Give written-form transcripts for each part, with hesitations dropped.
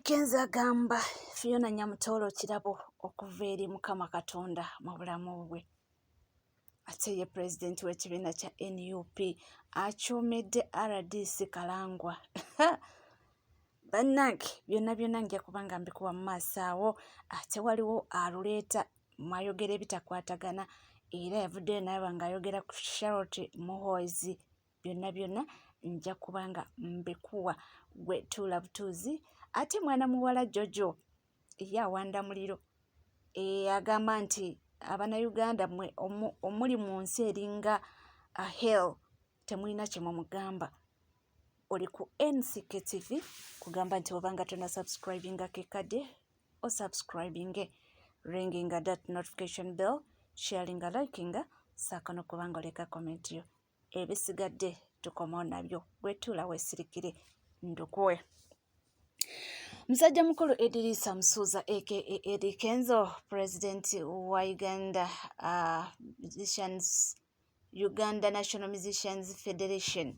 Kenzo agamba Fiona Nyamutolo kirabo okuva eri Mukama Katonda mu bulamu bwe. Ate ye president w'ekibiina kya NUP akyomedde RDC Kalangwa. Bannange byonna nja kubanga mbikuwa mu maaso awo. Ate waliwo aluleeta mwayogera ebitakwatagana era yavuddeyo naye ng'ayogera ku Charlotte Muhoozi. Byonna nja kubanga mbikuwa gwe tuula butuuzi. Ate mwana muwala Jojo yawanda muliro agamba nti Abanayuganda mwe omuli mu nsi eringa hell temulina kye mumugamba. Oli ku NCK TV kugamba nti obanga tona subscribinga kekadde o subscribinge, ringinga that notification bell, sharinga, likinga, sakano kubanga oleka comment yo. Ebisigadde tukomawo nabyo gwetuula weesirikire ndukuwe. Msajja mukulu Idrisa Msuza aka Eddie Kenzo, president wa Uganda National Musicians Federation,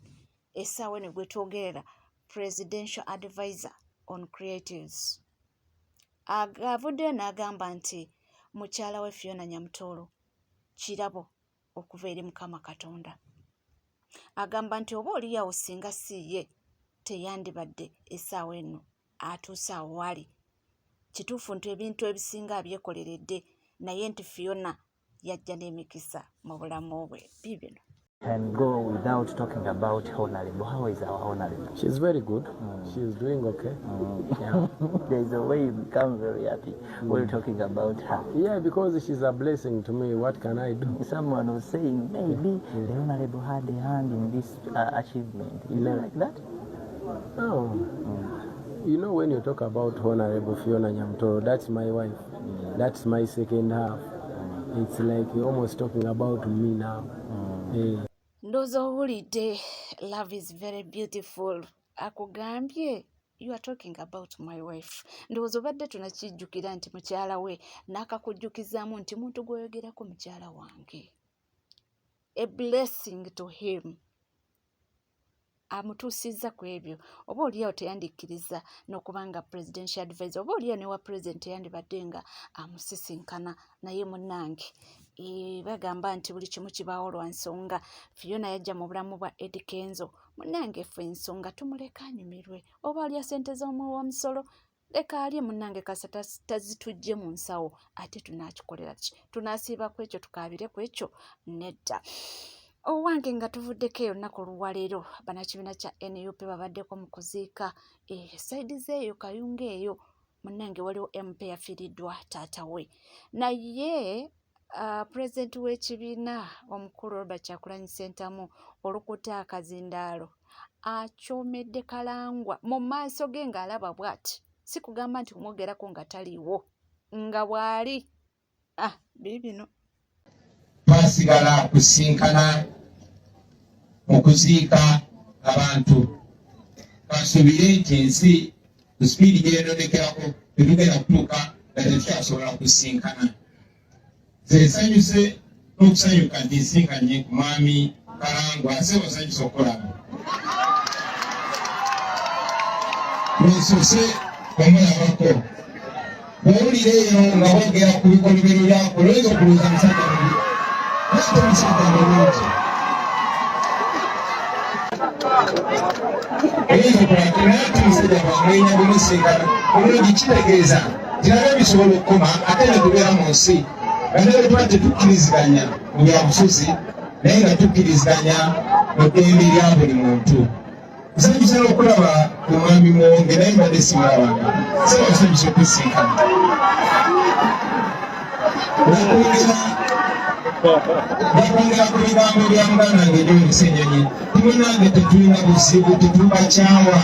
esawe ne gwetwogerera presidential advisor on creatives. Avuddeyo n'agamba nti mukyala we Fiona Nyamutolo kirabo okuva eri Mukama Katonda. Agamba nti oba oliyawo singa si ye teyandibadde essaawa eno atuuse awo wali. Kituufu nti ebintu ebisinga abyekoleredde naye nti Fiona yajja n'emikisa mu bulamu bwe. Bibino Can go without talking about Honorable. How is our Honorable? She's very good. She's doing okay. Yeah. There's a way you become very happy when you're talking about her. Yeah, because she's a blessing to me. What can I do? Someone was saying maybe the Honorable had a hand in this achievement. Is it like that? Oh. You know, when you talk about Honorable Fiona Nyamutolo, that's my wife. That's my second half. It's like you're almost talking about me now. Ndozo owulidde love is very beautiful. Akugambye you are talking about my wife. Ndowooza obadde tunakijjukira nti mukyala we n'akakujjukizaamu nti muntu gweyogerako mukyala wange. A blessing to him. Amutuusizza ku ebyo. Oba oliyawo teyandikkiriza n'okubanga presidential advisor, oba oliyawo ne wa president yandibadde nga amusisinkana naye munnange. Bagamba nti buli kimu kibaawo lwa nsonga. Fiona yajja mu bulamu bwa Eddie Kenzo. Munnange ffe ensonga tumuleka anyumirwe. Oba alya ssente z'omuwoomusolo leka alye munnange kasa tazitujje mu nsawo. Ate tunaakikolera ki? Tunaasiiba ku ekyo tukaabire ku ekyo? Nedda. Owange nga tuvuddeko eyo nnaku olwaleero bannakibiina kya NUP babaddeko mu kuziika saidi zeeyo Kayunga eyo. Munnange waliwo MP yafiiriddwa taata we. Naye president w'ekibiina omukulu Robert Kyagulanyi Ssentamu Olukuta Kazindaalo akyomedde Kalangwa mu maaso ge ng'alaba bw'ati. Si kugamba nti kumwogerako nga taliiwo nga bw'ali. Bibino twasigala kusinkana mu kuziika abantu. Twasuubire nti ensi ku sipiidi gyeyonoonekerako tetugenda kutuuka nga tetukyasobola kusinkana. Nze nsanyuse n'okusanyuka nti nsinkanye ku mwami Kalangwa. Nsebo nsanyusa okulaba. Nonsose omulabako. Bw'owulira eyo nga boogera ku bikolobero byako olowooza okulowooza musajja mubi. Nate omusajja mulungi. Oyinza okulaba naye ate omusajja bwamwenya bumusinkana bulungi kitegeeza kiraba bisobola okukoma ate ne tubeera mu nsi. Naye tuba tetukkiriziganya mu byabufuzi naye nga tukkiriziganya mu ddembe lya buli muntu. Nsanyusa n'okulaba ku mwami Muwonge naye mbadde simulabanga. Nsaba nsanyusa okusinkana. Bakwongera ku bigambo bya muganda wange John Ssenyonyi. Timunange tetulina buzibu, tetubakyawa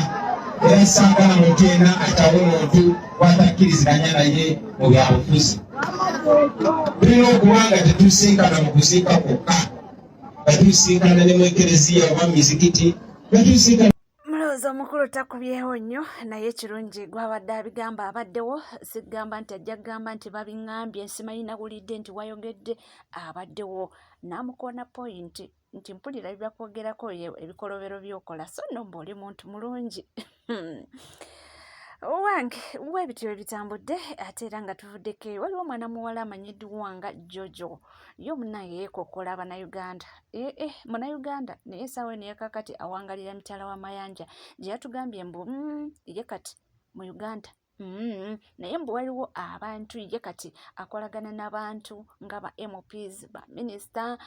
era saagala muntu yenna atyawe omuntu bw'atakkiriziganya naye mu byabufuzi. Tulina okuba nga tetusinkana mu kuziika kwokka, nga tusinkana ne mu ekereziya oba mu mizikiti, nga tusinkana. Mulowooza omukulu takubyewo nnyo naye kirungi gwabadde abigamba abaddewo. Sigamba nti ajja kugamba nti babiŋŋambye nsimanyi nawulidde nti wayogedde abaddewo n'amukoona point nti mpulira byakwogerako ebikolobero by'okola so nno mba oli muntu mulungi. Owange webityo ebitambudde ate era nga tuvuddeko waliwo omwana muwala amanyiddwa nga Jojo ye omunnange yeekokkola Abannayuganda Munnayuganda naye essaawa eno yakakati awangalira Mitala w'Amayanja gye yatugambye mbu ye kati mu Uganda naye mbu waliwo abantu ye kati akolagana n'abantu nga ba MPs ba minisita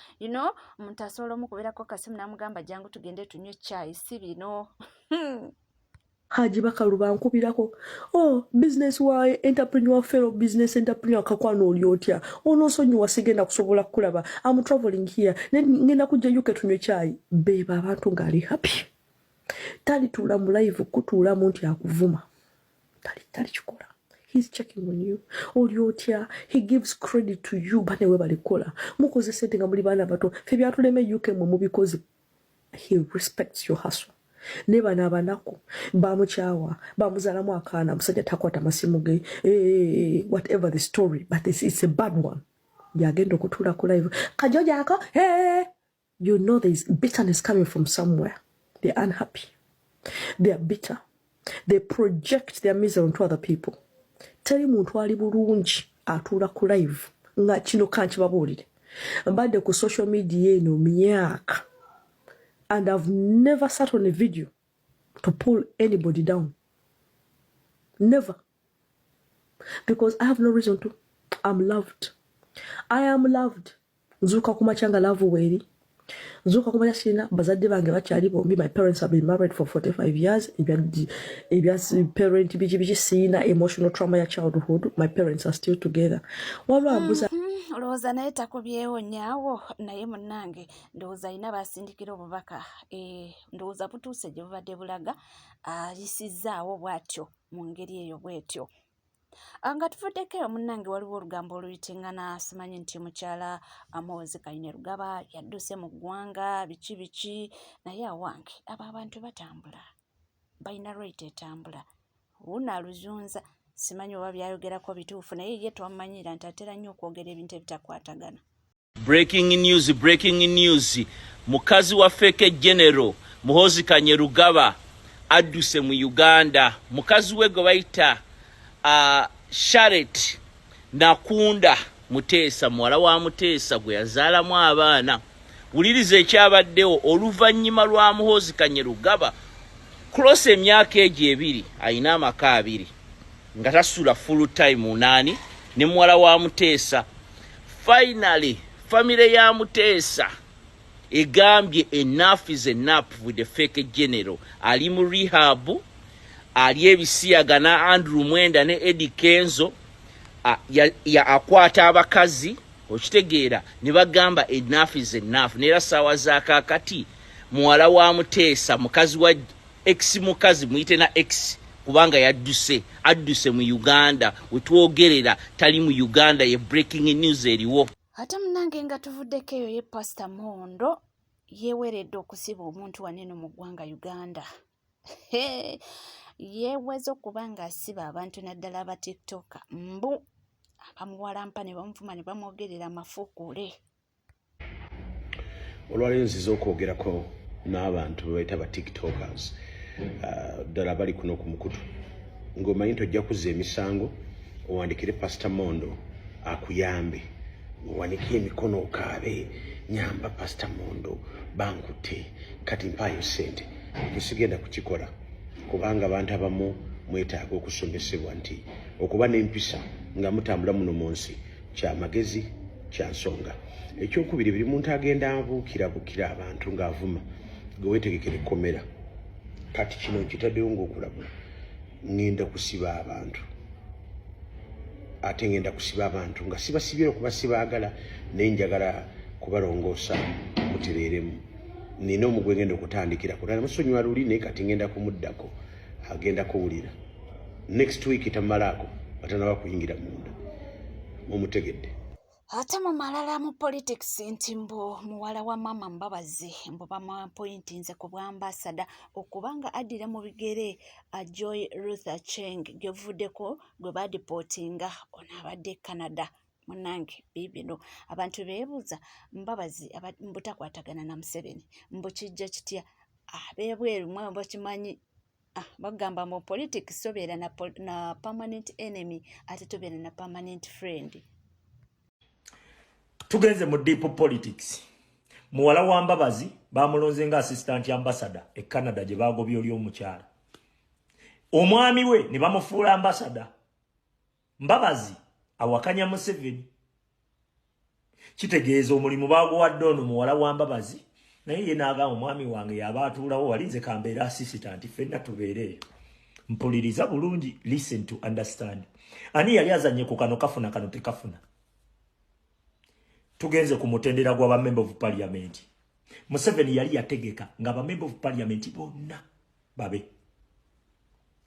omuntu asobola omukuberako kasimu n'amugamba jangu tugende tunywe caayi si bino Haji Bakalu bankubirako business wa entrepreneur fellow business entrepreneur kakwano oli otya onosonyiwa sigenda kusobola kulaba I'm traveling here ngenda kujja yuke tunywe chai beba abantu ngali happy tali tula mu live kutuula muntu yakuvuma tali chikola he's checking on you oli otya he gives credit to you bane we balikola mukoze sente nga muli bana bato fe byatuleme yuke mu because he respects your hustle neba n'abanaku bamukyawa bamuzalamu akaana musajja takwata masimu ge whatever the story but it's a bad one yagenda okutuula ku live kajojako you know there is bitterness coming from somewhere. They're unhappy, they are bitter, they project their misery onto other people. Tell muntu ali bulungi atuula ku live nga kino kankibabuulire mbadde ku social media eno myaka and I've never sat on a video to pull anybody down. Never. Because I have no reason to. I'm loved. I am loved. Nzuka kumachanga love weri. Nzuka kumachina bazadde bange bakyali bombi. My parents have been married for 45 years. Ebya parent biji sina emotional trauma ya childhood. My parents are still together. Walo abuza olowooza naye takubyewo nyaawo naye munnange ndowooza alina basindikira obubaka ndowooza butuuse gye bubadde bulaga ayisizzaawo bw'atyo mu ngeri eyo bw'etyo nga tuvuddeko eyo munnange waliwo olugambo oluyitiŋŋana simanyi nti mukyala Muhoozi Kainerugaba yadduse mu ggwanga biki naye awange abo abantu batambula balina rate etambula wuno aluzunza simanyi oba byayogerako bituufu naye ye twamumanyira nti atera nnyo okwogera ebintu ebitakwatagana. Breaking news mukazi wa feke general Muhoozi Kainerugaba adduse mu Uganda. Mukazi we gwe bayita Charlotte Nakunda Muteesa muwala wa Muteesa gwe yazaalamu abaana. Wuliriza ekyabaddewo oluvannyuma lwa Muhoozi Kainerugaba cross emyaka egyo ebiri ayina amaka 2 nga tasula full time nani ne muwala wa Muteesa. Finally family ya Muteesa egambye enough is enough with the fake general. Ali mu rehab, ali ebisiyagana Andrew Mwenda ne Eddie Kenzo ya akwata abakazi okitegeera ne bagamba enough is enough. Nera sawa za kakati muwala wa Muteesa mukazi wa mukazi muyite na ex kubanga adduse mu Uganda wetwogerera tali mu Uganda. ye breaking news eriwo. Ate munnange nga tuvuddeko eyo ye Pastor Mondo yeeweredde okusiba omuntu waneno mu ggwanga Uganda. Yeeweza okuba nga asiba abantu naddala aba TikTok mbu abamuwalampa ne bamuvuma ne bamwogerera amafuukule. Olwaleero nziza okwogerako n'abantu bebayita ba TikTokers ddala bali kuno ku mukutu ng'omanyi nti ojja kuzza emisango owandikire Pastor Mondo akuyambe wanike emikono okaabe nyamba Pastor Mondo bankute kati mpayo sente. Tusigenda kukikola kubanga abantu abamu mwetaaga okusomesebwa nti okuba n'empisa nga mutambula muno mu nsi kya magezi kya nsonga. Ekyokubiri buli muntu agenda abuukira abantu ng'avuma gwe weetegekera ekkomera. Kati kino kitaddewo ng'okulabula ngenda kusiba abantu ate ngenda kusiba abantu nga sibasibye okuba sibaagala naye njagala kubalongoosa mutereeremu. Nina omugwe ngenda okutandikira kulala musonyiwa luli naye kati ngenda kumuddako agenda kuwulira next week tamalaako batanaba kuyingira munda mumutegedde. Ate mu malala mu politics nti mbu muwala wa Mama Mbabazi mbu bamwapointinze ku bwambasada okubanga addira mu bigere Joy Ruth Acheng gevuddeko gwe badipootinga ono abadde Canada. Munnange bibino abantu beebuuza Mbabazi mbutakwatagana na Museveni mbu kijja kitya abebweru mwe bakimanyi bagamba mu politics tobeera na permanent enemy ate tobeera na permanent friend. Tugenze mu deep politics. Muwala wa Mbabazi bamulonze nga assistant ambassador e Canada gye bagobye oli omukyala. Omwami we ne bamufuula ambassador. Mbabazi awakanya Museveni. Kitegeeza omulimu baguwadde ono muwala wa Mbabazi naye ye n'agamba omwami wange yaba atuulawo walinze kambeera assistant ffenna tubeereeyo. Mpuliriza bulungi, listen to understand. Ani yali azanye ku kano kafuna kano tekafuna. Tugenze ku mutendera gwa member of parliament. Museveni yali yategeka nga ba member of parliament bonna babe.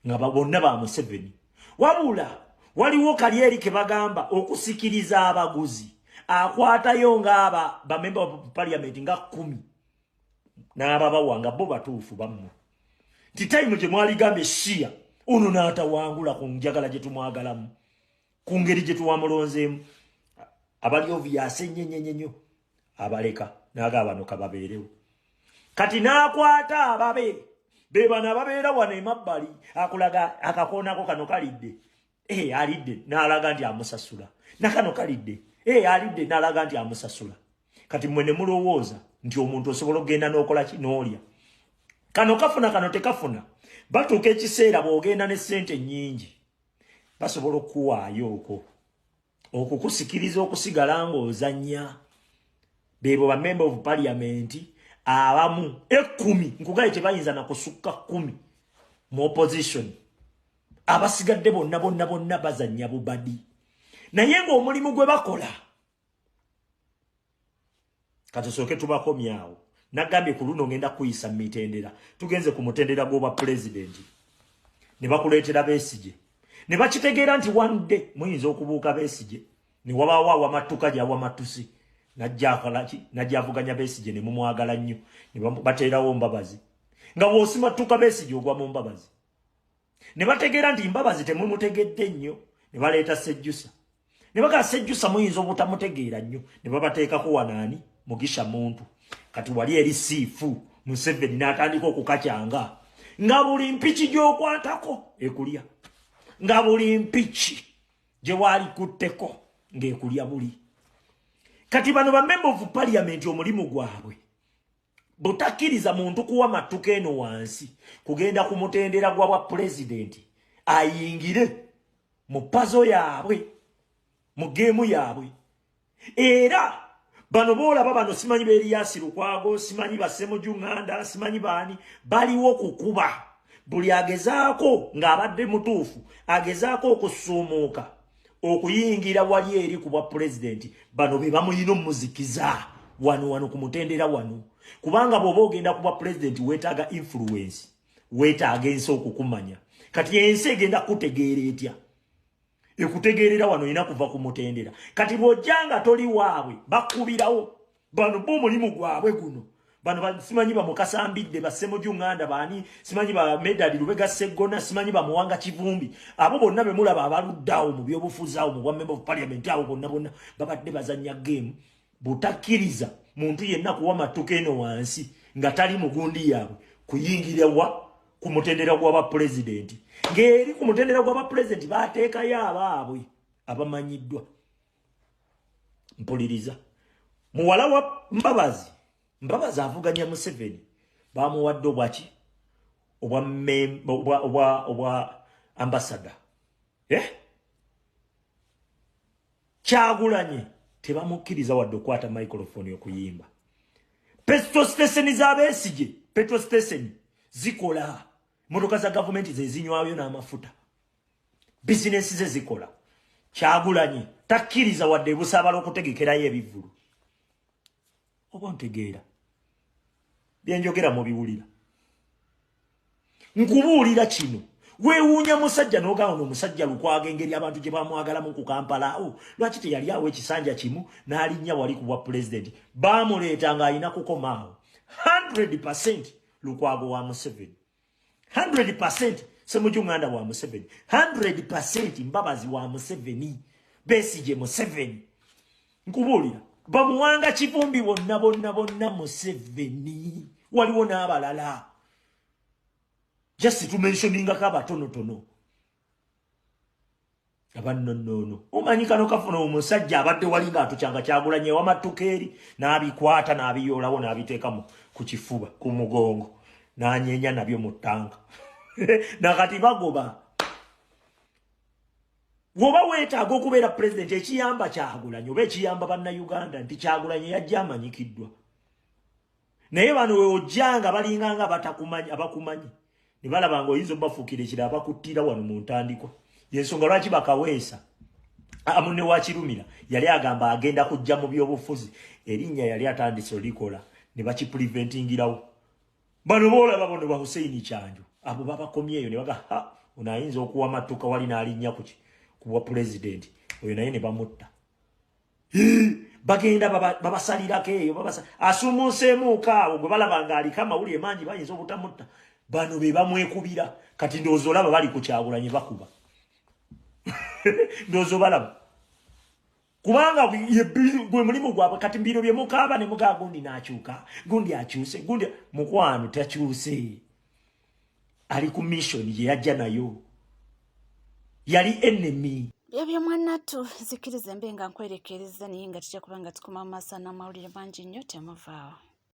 Nga bonna ba Museveni. Wabula waliwo Kalyeri ke bagamba okusikiriza abaguzi. Akwatayo nga ba member of parliament nga 10. N'ababawanga bo batuufu bammwe. Ti time gye mwali gambe shia ono n'atawangula ku njagala gye tumwagalamu. Ku ngeri gye tuwamulonzeemu. Abali obvious nyenyenyenyo abaleka naga bano kababeerewo. Kati n'akwata ababe bebana babeera wano emabbali akulaga akakoonako kano kalidde. Alidde n'alaga nti amusasula. Nakano kalidde. Alidde n'alaga nti amusasula. Kati mwene mulowooza nti omuntu osobola okugenda n'okola ki n'olya. Kano kafuna kano tekafuna. Batuuka ekiseera bw'ogenda ne ssente nnyingi basobola okuwaayo okwo. Okukusikiriza okusigala ng'ozannya. Bebo ba member of parliament abamu 10 nkugaye tebayinza na kusukka 10 mu opposition. Abasigadde bonna bazannya bubadi. Naye ng'omulimu gwe bakola katusooke tubakomyawo. Nagambye ku luno ngenda kuyisa mitendera. Tugenze ku mutendera gw'obwa president. Ne bakuleetera Besigye. Ne bakitegeera nti one day muyinza okubuuka Besigye. Ni wabawa wamatuka gya wamatusi. Najja akalaki, najja avuganya Besigye ne mumwagala nnyo. Ne bateerawo Mbabazi. Nga bw'osimatuka Besigye ogwa mu Mbabazi. Ne bategeera nti Mbabazi temumutegedde nnyo. Ne baleeta Sejjusa. Ne baga Sejjusa muyinza obutamutegeera nnyo. Ne babateekako wanaani Mugisha Muntu. Kati wali eri siifu Museveni n'atandika okukacyanga. Nga buli mpiki gy'okwatako ekulya. Nga buli mpiki gye waali kutteko ng'ekulya buli. Kati bano ba member of parliament omulimu gwabwe butakkiriza muntu kuwa matuka eno wansi kugenda ku mutendera gwa bwa president ayingire mu pazo yaabwe mu geemu yaabwe. Era bano boolaba bano simanyi Elias Lukwago, simanyi Basemuju Nganda, simanyi baani baliwo kukuba. Buli agezaako ng'abadde mutuufu agezaako okusuumuuka okuyingira wali eri ku bwa president. Bano be bamuyina omuzikiza wano ku mutendera wano. Kubanga bw'oba ogenda ku bwa president weetaaga influence, weetaaga ensi okukumanya. Kati ensi egenda kutegeera etya? Ekutegeerera wano ina kuva ku mutendera. Kati bw'ojjanga toli waabwe bakubirawo. Bano b'omulimu gwabwe guno. Bano simanyi ba Mukasambidde, Basemuju Nganda baani, simanyi ba Medadi Lubega Segona, simanyi ba Muwanga Kivumbi. Abo bonna be mulaba abaluddawo mu byobufuzi awo mu bwa member of parliament awo bonna babadde bazanya game. Butakkiriza muntu yenna kuwa matuka eno wansi nga tali mugundi yaabwe kuyingira ku mutendera gw'aba president. Ngeri ku mutendera gw'aba president baateekayo abaabwe abamanyiddwa. Mpuliriza. Muwala wa Mbabazi avuganya Museveni bamuwadde obwaki obwa ambassador. Kyagulanyi tebamukkiriza wadde okwata microphone okuyimba. Petrol station za Besigye, petrol station zikola. Motoka za government ze zinywayo n'amafuta. Business ze zikola. Kyagulanyi takkiriza wadde busabala okutegekerayo ebivulu. Oba ntegeera. Byenjogera mu biwulira. Nkubuulira kino. Weewuunya musajja n'ogamba n'omusajja Lukwago engeri abantu gye bamwagalamu ku Kampala. Lwaki teyali awo ekisanja kimu n'alinnya wali ku bwa president. Baamuleeta ng'alina kukomaawo. 100% Lukwago wa Museveni. 100% Semuju Nganda wa Museveni. 100% Mbabazi wa Museveni. Besigye Museveni. Nkubuulira. Bamuwanga Kivumbi bonna Museveni. Waliwo n'abalala. just to mentioninga kaba tono abannono umanyi kano kafuna omusajja abadde walinga atukyanga Kyagulanyi w'amatukeri n'abikwata n'abiyolawo n'abiteeka ku kifuba ku mugongo n'anyenya nabyo mu ttanga nakati bagoba woba weetaaga okubeera president ekiyamba Kyagulanyi oba ekiyamba bannayuganda nti Kyagulanyi yajja amanyikiddwa naye bano we ojjanga balinganga batakumanyi abakumanyi ne balaba ng'oyinza obafuukira ekira abakuttira wano mu ntandikwa yensonga lwaki bakaweesa amune wa Kirumira yali agamba agenda kujja mu byobufuzi erinnya yali atandise olikola ne bakipreventingirawo bano boolaba bono ba Hussein Kyanjo abo babakomyeyo ne baga ono ayinza okuwa matuka wali n'alinnya kuwa president oyo naye ne bamutta bagenda babasalirako eyo asumuuseemuuko awo gwe balaba ng'aliko amawulire mangi bayinza obutamutta bano be bamwekubira kati ndowooza olaba bali ku Kyagulanyi bakuba ndowooza balaba kubanga gwe mulimu gwabwe kati mbiro bye mukaaba ne mugaa gundi n'akyuka gundi akyuse gundi mukwano takyuse ali ku mission ye yajja nayo yali enemy byebyo mwanatu zikiriza embe nga nkwerekereza naye nga tujja kuba nga tukoma mu maaso n'amawulire mangi nnyo temuvaawo